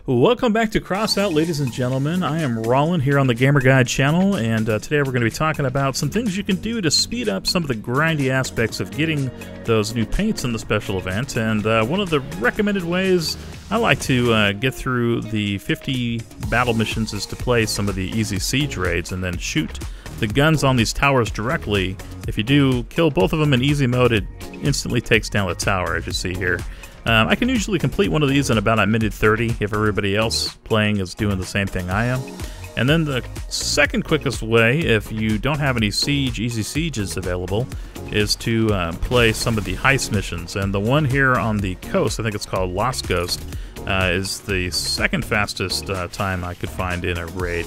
Welcome back to Crossout, ladies and gentlemen. I am Rollin here on the Gamer Guide channel, and today we're going to be talking about some things you can do to speed up some of the grindy aspects of getting those new paints in the special event. And one of the recommended ways I like to get through the 50 battle missions is to play some of the easy siege raids and then shoot the guns on these towers directly. If you do kill both of them in easy mode, it instantly takes down the tower, as you see here. I can usually complete one of these in about a minute 30 if everybody else playing is doing the same thing I am. And then the second quickest way, if you don't have any easy sieges available, is to play some of the heist missions. And the one here on the coast, I think it's called Lost Ghost, is the second fastest time I could find in a raid.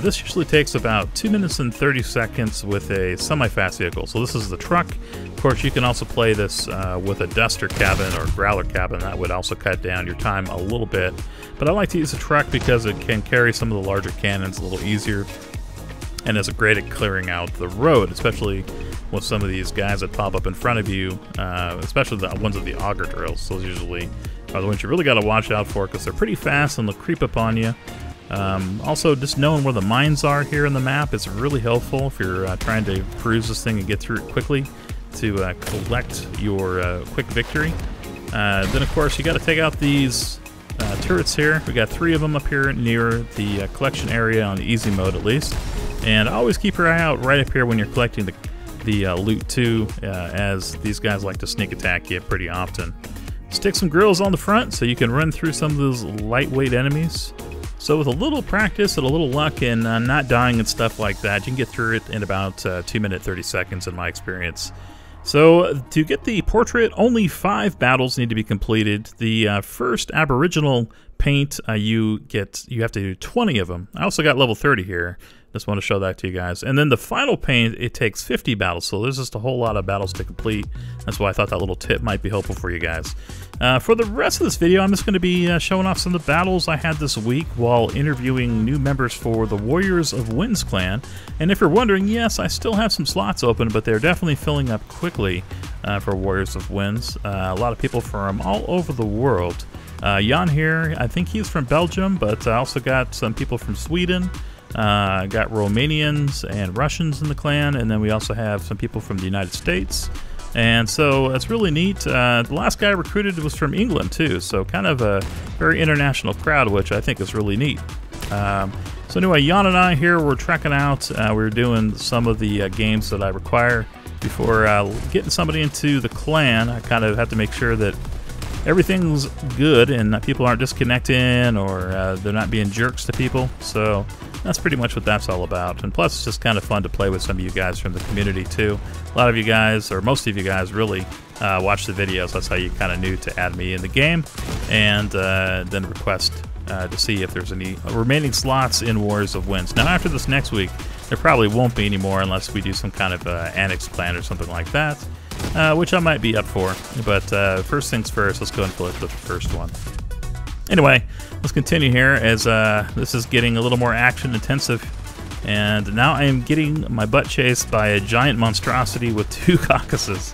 This usually takes about 2 minutes and 30 seconds with a semi-fast vehicle. So this is the truck. Of course, you can also play this with a duster cabin or growler cabin. That would also cut down your time a little bit. But I like to use the truck because it can carry some of the larger cannons a little easier and is great at clearing out the road, especially with some of these guys that pop up in front of you, especially the ones with the auger drills. Those usually are the ones you really got to watch out for because they're pretty fast and they'll creep up on you. Also, just knowing where the mines are here in the map is really helpful if you're trying to peruse this thing and get through it quickly to collect your quick victory. Then, of course, you got to take out these turrets here. We got 3 of them up here near the collection area on easy mode, at least. And always keep your eye out right up here when you're collecting the loot too, as these guys like to sneak attack you pretty often. Stick some grills on the front so you can run through some of those lightweight enemies. So with a little practice and a little luck and not dying and stuff like that, you can get through it in about 2 minutes 30 seconds in my experience. So to get the portrait, only 5 battles need to be completed. The first Aboriginal paint, you have to do 20 of them. I also got level 30 here. Just want to show that to you guys. And then the final paint, it takes 50 battles, so there's just a whole lot of battles to complete. That's why I thought that little tip might be helpful for you guys. For the rest of this video, I'm just going to be showing off some of the battles I had this week while interviewing new members for the Warriors of Winds clan. And if you're wondering, yes, I still have some slots open, but they're definitely filling up quickly for Warriors of Winds. A lot of people from all over the world. Jan here, I think he's from Belgium, but I also got some people from Sweden. Got Romanians and Russians in the clan, and then we also have some people from the United States. And so it's really neat. The last guy I recruited was from England too, so kind of a very international crowd, which I think is really neat. So anyway, Jan and I here, we're trekking out. We're doing some of the games that I require before getting somebody into the clan. I kind of have to make sure that everything's good and that people aren't disconnecting or they're not being jerks to people. So that's pretty much what that's all about. And plus, it's just kind of fun to play with some of you guys from the community too. A lot of you guys, or most of you guys, really watch the videos. That's how you kind of knew to add me in the game, and then request to see if there's any remaining slots in Warriors of Winds. Now, after this next week, there probably won't be any more unless we do some kind of annex plan or something like that, which I might be up for. But first things first, let's go and collect the first one. Anyway, let's continue here as this is getting a little more action intensive, and now I am getting my butt chased by a giant monstrosity with 2 caucuses.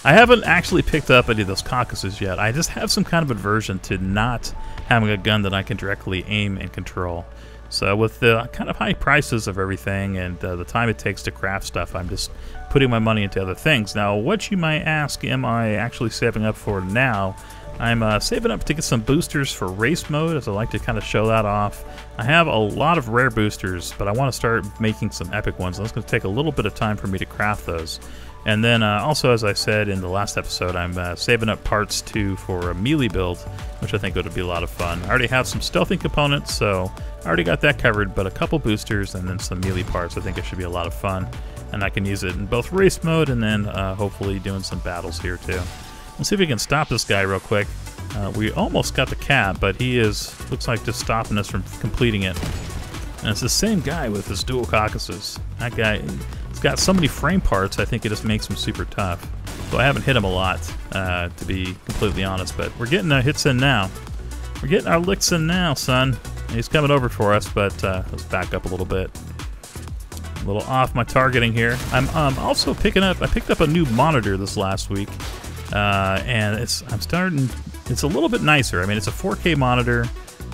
I haven't actually picked up any of those caucuses yet. I just have some kind of aversion to not having a gun that I can directly aim and control. So with the kind of high prices of everything and the time it takes to craft stuff, I'm just putting my money into other things. Now, what you might ask, am I actually saving up for now? I'm saving up to get some boosters for race mode, as I like to kind of show that off. I have a lot of rare boosters, but I want to start making some epic ones. That's going to take a little bit of time for me to craft those. And then also, as I said in the last episode, I'm saving up parts too for a melee build, which I think would be a lot of fun. I already have some stealthy components, so I already got that covered, but a couple boosters and then some melee parts, I think it should be a lot of fun. And I can use it in both race mode and then hopefully doing some battles here too. Let's see if we can stop this guy real quick. We almost got the cap, but he looks like just stopping us from completing it. And it's the same guy with his dual caucuses. That guy, he's got so many frame parts, I think it just makes him super tough. So I haven't hit him a lot, to be completely honest, but we're getting our hits in now. We're getting our licks in now, son. He's coming over for us, but let's back up a little bit. A little off my targeting here. I'm also I picked up a new monitor this last week. And I'm starting It's a little bit nicer. I mean, it's a 4K monitor,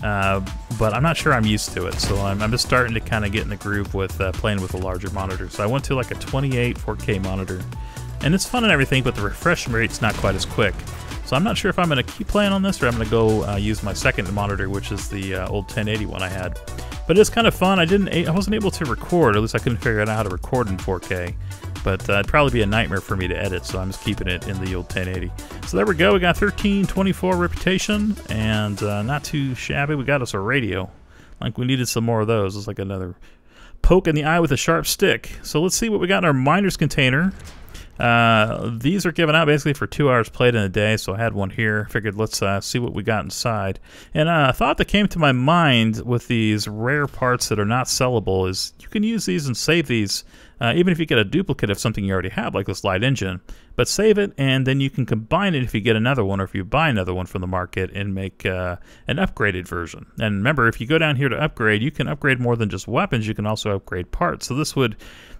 but I'm not sure I'm used to it. So I'm just starting to kind of get in the groove with playing with a larger monitor. So I went to like a 28 4K monitor, and it's fun and everything, but the refresh rate's not quite as quick. So I'm not sure if I'm going to keep playing on this or I'm going to go use my second monitor, which is the old 1080 one I had. But it's kind of fun. I wasn't able to record, or at least I couldn't figure out how to record in 4K. But it'd probably be a nightmare for me to edit, so I'm just keeping it in the old 1080. So there we go. We got 1324 reputation, and not too shabby. We got us a radio. Like we needed some more of those. It's like another poke in the eye with a sharp stick. So let's see what we got in our miners container. These are given out basically for 2 hours played in a day, so I had one here. Figured let's see what we got inside. And a thought that came to my mind with these rare parts that are not sellable is you can use these and save these, even if you get a duplicate of something you already have, like this light engine. But save it, and then you can combine it if you get another one, or if you buy another one from the market and make an upgraded version. And remember, if you go down here to upgrade, you can upgrade more than just weapons. You can also upgrade parts. So this would,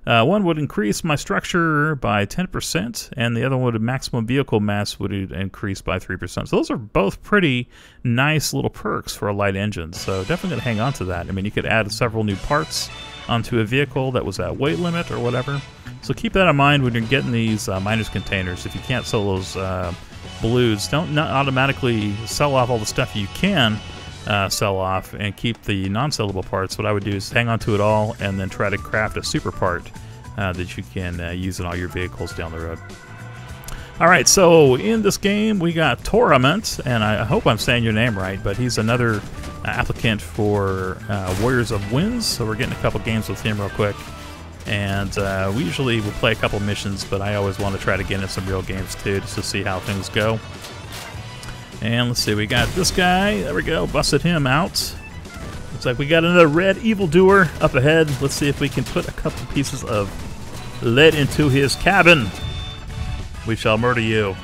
one would increase my structure by 10%, and the other one would maximum vehicle mass would increase by 3%. So those are both pretty nice little perks for a light engine. So definitely going to hang on to that. I mean, you could add several new parts onto a vehicle that was at weight limit or whatever. So keep that in mind when you're getting these miners containers. If you can't sell those blues, don't automatically sell off all the stuff you can sell off and keep the non-sellable parts. What I would do is hang on to it all and then try to craft a super part that you can use in all your vehicles down the road. Alright, so in this game we got Torhament, and I hope I'm saying your name right, but he's another applicant for Warriors of Winds, so we're getting a couple games with him real quick. And we usually will play a couple missions, but I always want to try to get in some real games too, just to see how things go. And let's see, we got this guy. There we go, busted him out. Looks like we got another red evildoer up ahead. Let's see if we can put a couple pieces of lead into his cabin. We shall murder you.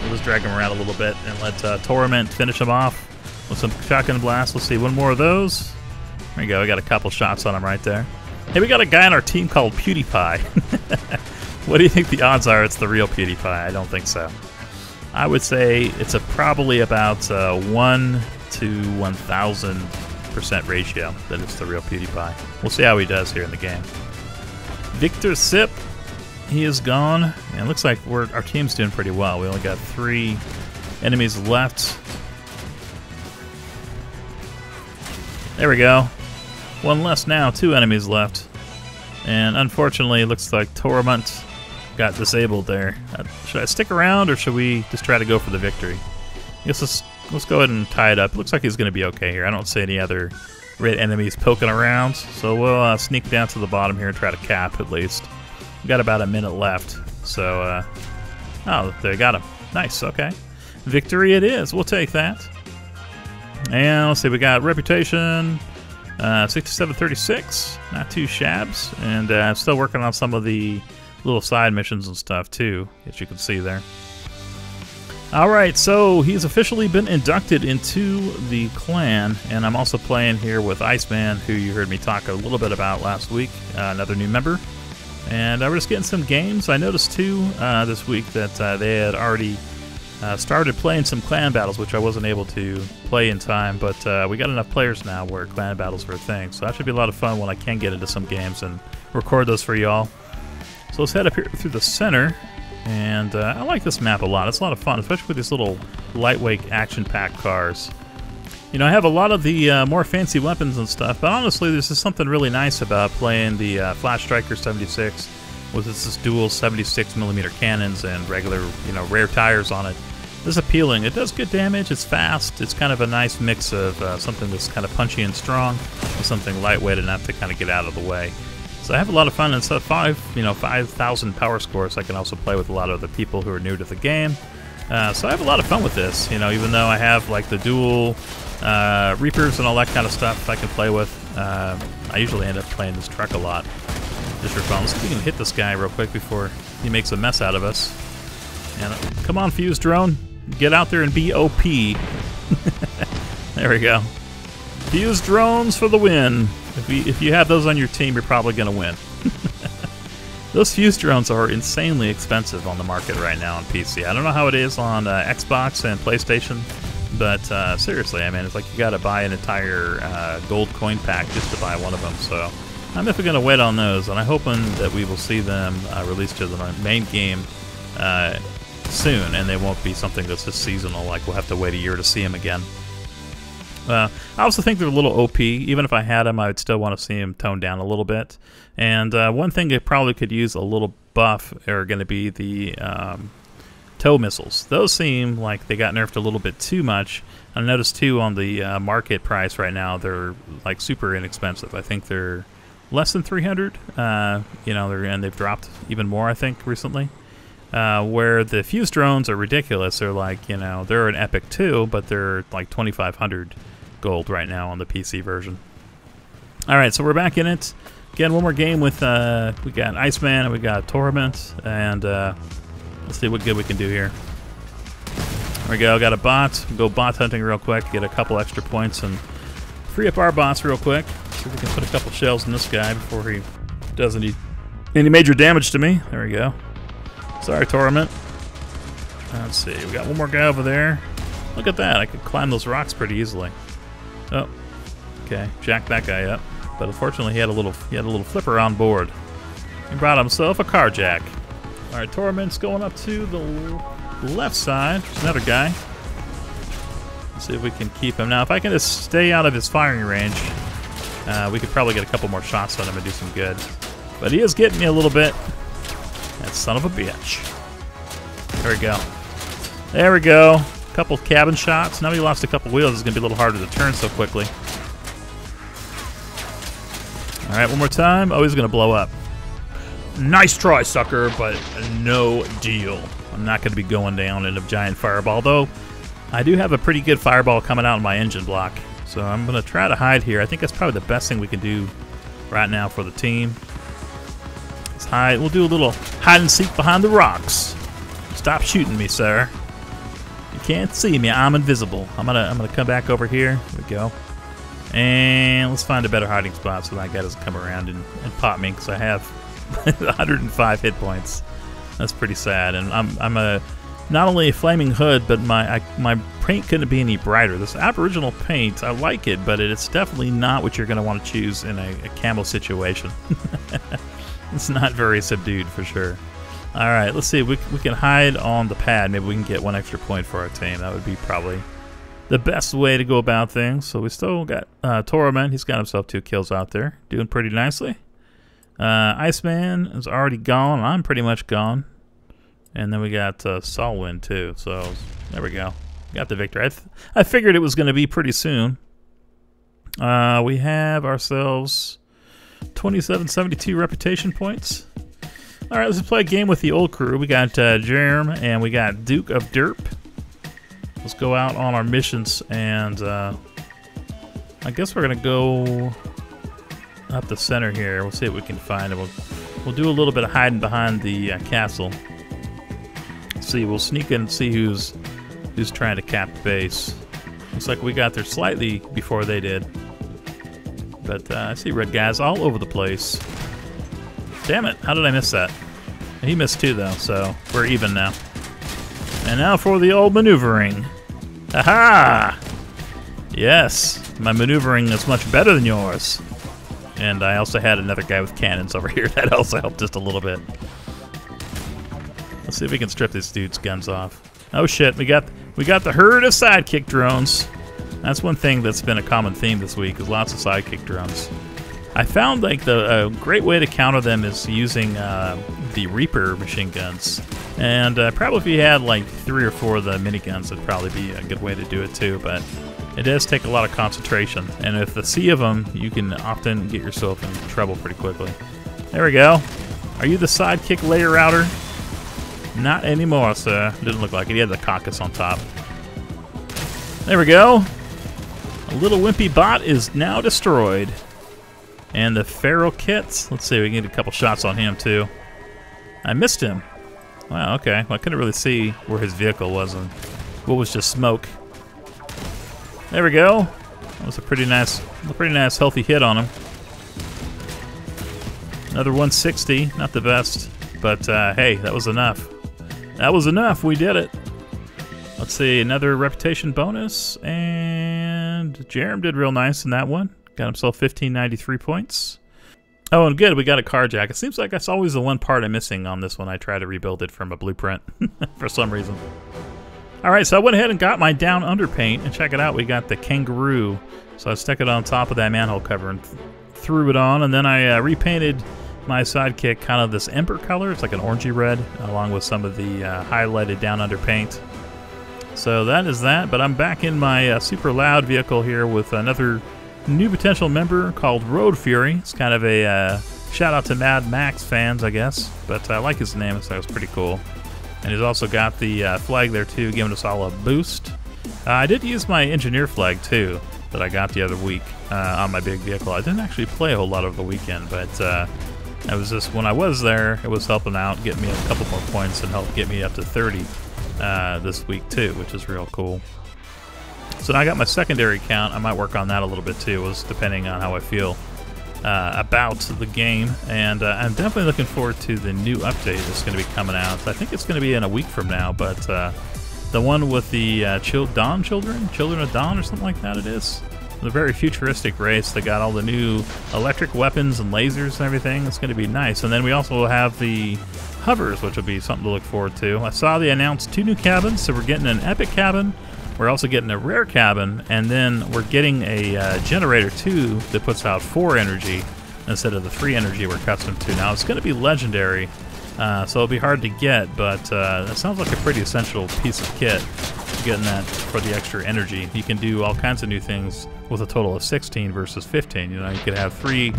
We'll just drag him around a little bit and let Torhament finish him off with some shotgun blasts. Let's see, one more of those. There we go, we got a couple shots on him right there. Hey, we got a guy on our team called PewDiePie. What do you think the odds are it's the real PewDiePie? I don't think so. I would say it's probably about 1 to 1,000% ratio that it's the real PewDiePie. We'll see how he does here in the game. Victor Sip, he is gone. And it looks like our team's doing pretty well. We only got 3 enemies left. There we go. One less now, 2 enemies left. And unfortunately, it looks like Torhament got disabled there. Should I stick around, or should we just try to go for the victory? I guess let's go ahead and tie it up. It looks like he's going to be okay here. I don't see any other red enemies poking around, so we'll sneak down to the bottom here and try to cap at least. We've got about a minute left, so... oh, they got him. Nice, okay. Victory it is. We'll take that. And let's see, we got reputation... 6736, not too shabs, and I'm still working on some of the little side missions and stuff too, as you can see there. Alright, so he's officially been inducted into the clan, and I'm also playing here with Iceman, who you heard me talk a little bit about last week, another new member. And we're just getting some games. I noticed too this week that they had already started playing some clan battles, which I wasn't able to play in time, but we got enough players now where clan battles are a thing, so that should be a lot of fun when I can get into some games and record those for y'all. So let's head up here through the center, and I like this map a lot. It's a lot of fun, especially with these little lightweight action-packed cars. You know, I have a lot of the more fancy weapons and stuff, but honestly, there's just something really nice about playing the Flash Striker 76 with its dual 76mm cannons and regular, rare tires on it. It's appealing. It does good damage. It's fast. It's kind of a nice mix of something that's kind of punchy and strong with something lightweight enough to kind of get out of the way. So I have a lot of fun. And so 5,000 power scores. I can also play with a lot of the people who are new to the game. So I have a lot of fun with this. Even though I have like the dual Reapers and all that kind of stuff I can play with, I usually end up playing this truck a lot. Just for fun. Let's see if we can hit this guy real quick before he makes a mess out of us. And come on, Fuse Drone. Get out there and be OP. There we go. Fuse drones for the win. If you have those on your team, you're probably going to win. Those fuse drones are insanely expensive on the market right now on PC. I don't know how it is on Xbox and PlayStation, but seriously, I mean, it's like you got to buy an entire gold coin pack just to buy one of them. So I'm definitely going to wait on those, and I'm hoping that we will see them released to the main game soon, and they won't be something that's just seasonal, like we'll have to wait a year to see them again. I also think they're a little OP. Even if I had them, I would still want to see them toned down a little bit. And one thing they probably could use a little buff are going to be the tow missiles. Those seem like they got nerfed a little bit too much. I noticed too on the market price right now, they're like super inexpensive. I think they're less than 300. You know, and they've dropped even more, I think, recently. Where the fuse drones are ridiculous. They're like, you know, they're an epic too, but they're like 2,500 gold right now on the PC version. All right, so we're back in it. Again, one more game with, we got Iceman and we got Torhament, and let's see what good we can do here. There we go, got a bot. We'll go bot hunting real quick to get a couple extra points and free up our bots real quick. See if we can put a couple shells in this guy before he does any major damage to me. There we go. Sorry, Torhament. Let's see, we got one more guy over there. Look at that, I could climb those rocks pretty easily. Oh, okay, jack that guy up. But unfortunately, he had a little flipper on board. He brought himself a car jack. All right, Torhament's going up to the left side. There's another guy. Let's see if we can keep him. Now, if I can just stay out of his firing range, we could probably get a couple more shots on him and do some good. But he is getting me a little bit. That son of a bitch. There we go. There we go. A couple cabin shots. Now we lost a couple wheels. It's going to be a little harder to turn so quickly. All right, one more time. Oh, he's going to blow up. Nice try, sucker, but no deal. I'm not going to be going down in a giant fireball, though I do have a pretty good fireball coming out in my engine block. So I'm going to try to hide here. I think that's probably the best thing we can do right now for the team. Let's hide. We'll do a little hide and seek behind the rocks. Stop shooting me, sir. You can't see me. I'm invisible. I'm gonna come back over here. There we go. And let's find a better hiding spot so that guy doesn't come around and pop me, because I have 105 hit points. That's pretty sad. And I'm a not only a flaming hood, but my paint couldn't be any brighter. This Aboriginal paint, I like it, but it's definitely not what you're going to want to choose in a camo situation. It's not very subdued for sure. All right, let's see. We can hide on the pad. Maybe we can get one extra point for our team. That would be probably the best way to go about things. So we still got Torhament. He's got himself 2 kills out there, doing pretty nicely. Iceman is already gone. I'm pretty much gone. And then we got Solwyn too. So there we go. Got the victory. I figured it was going to be pretty soon. We have ourselves 2772 reputation points. All right, let's play a game with the old crew. We got Jerem and we got Duke of Derp. Let's go out on our missions, and I guess we're gonna go up the center here. We'll see what we can find, and we'll do a little bit of hiding behind the castle. Let's see, we'll sneak in and see who's trying to cap the base. Looks like we got there slightly before they did, but I see red guys all over the place. Damn it, how did I miss that? He missed too, though, so we're even now. And now for the old maneuvering. Aha! Yes, my maneuvering is much better than yours. And I also had another guy with cannons over here. That also helped just a little bit. Let's see if we can strip this dude's guns off. Oh shit, we got the herd of sidekick drones. That's one thing that's been a common theme this week, is lots of sidekick drones. I found like a great way to counter them is using the Reaper machine guns, and probably if you had like 3 or 4 of the miniguns, it'd probably be a good way to do it too. But it does take a lot of concentration, and with the sea of them, you can often get yourself in trouble pretty quickly. There we go. Are you the sidekick layer router? Not anymore, sir. Didn't look like it. He had the caucus on top. There we go. A little wimpy bot is now destroyed. And the feral kits. Let's see, we can get a couple shots on him too. I missed him. Wow, okay. Well, I couldn't really see where his vehicle was and what was just smoke. There we go. That was a pretty nice healthy hit on him. Another 160, not the best, but hey, that was enough. That was enough, we did it. Let's see, another reputation bonus, and Jerem did real nice in that one. Got himself 1593 points. Oh, and good, we got a carjack. It seems like that's always the one part I'm missing on this one. I try to rebuild it from a blueprint for some reason. Alright, so I went ahead and got my down under paint, and check it out, we got the kangaroo. So I stuck it on top of that manhole cover and threw it on, and then I repainted my sidekick kind of this ember color. It's like an orangey red, along with some of the highlighted down under paint. So that is that, but I'm back in my super loud vehicle here with another new potential member called Road Fury. It's kind of a shout out to Mad Max fans, I guess, but I like his name, so it's pretty cool. And he's also got the flag there too, giving us all a boost. I did use my engineer flag too that I got the other week on my big vehicle. I didn't actually play a whole lot over the weekend, but I was just, when I was there, it was helping out, getting me a couple more points and helped get me up to 30 this week too, which is real cool. So now I got my secondary count. I might work on that a little bit too, was depending on how I feel about the game. And I'm definitely looking forward to the new update that's going to be coming out. I think it's going to be in a week from now, but the one with the Children of Dawn or something like that it is. The very futuristic race. They got all the new electric weapons and lasers and everything. It's going to be nice. And then we also have the hovers, which will be something to look forward to. I saw they announced 2 new cabins, so we're getting an epic cabin. We're also getting a rare cabin, and then we're getting a generator too that puts out 4 energy instead of the 3 energy we're accustomed to. Now it's going to be legendary, so it'll be hard to get, but that sounds like a pretty essential piece of kit. Getting that for the extra energy. You can do all kinds of new things with a total of 16 versus 15. You know, you could have 3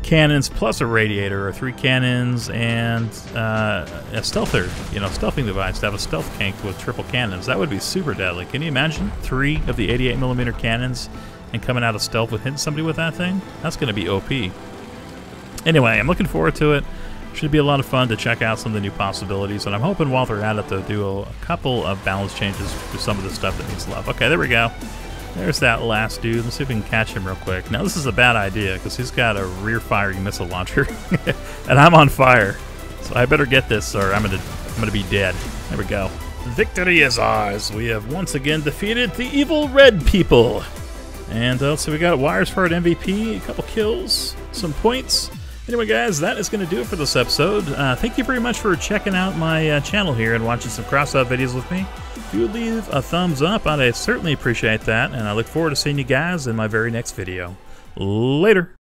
cannons plus a radiator, or 3 cannons and a stealther, stealthing device to have a stealth tank with triple cannons. That would be super deadly. Can you imagine 3 of the 88mm cannons and coming out of stealth with hitting somebody with that thing? That's going to be OP. Anyway, I'm looking forward to it. Should be a lot of fun to check out some of the new possibilities, and I'm hoping while they're at it they'll do a couple of balance changes to some of the stuff that needs love. Okay, there we go. There's that last dude. Let's see if we can catch him real quick. Now this is a bad idea because he's got a rear-firing missile launcher, and I'm on fire. So I better get this, or I'm gonna be dead. There we go. Victory is ours. We have once again defeated the evil red people. And so we got wires for an MVP, a couple kills, some points. Anyway, guys, that is going to do it for this episode. Thank you very much for checking out my channel here and watching some Crossout videos with me. If you would leave a thumbs up, I'd certainly appreciate that, and I look forward to seeing you guys in my very next video. Later!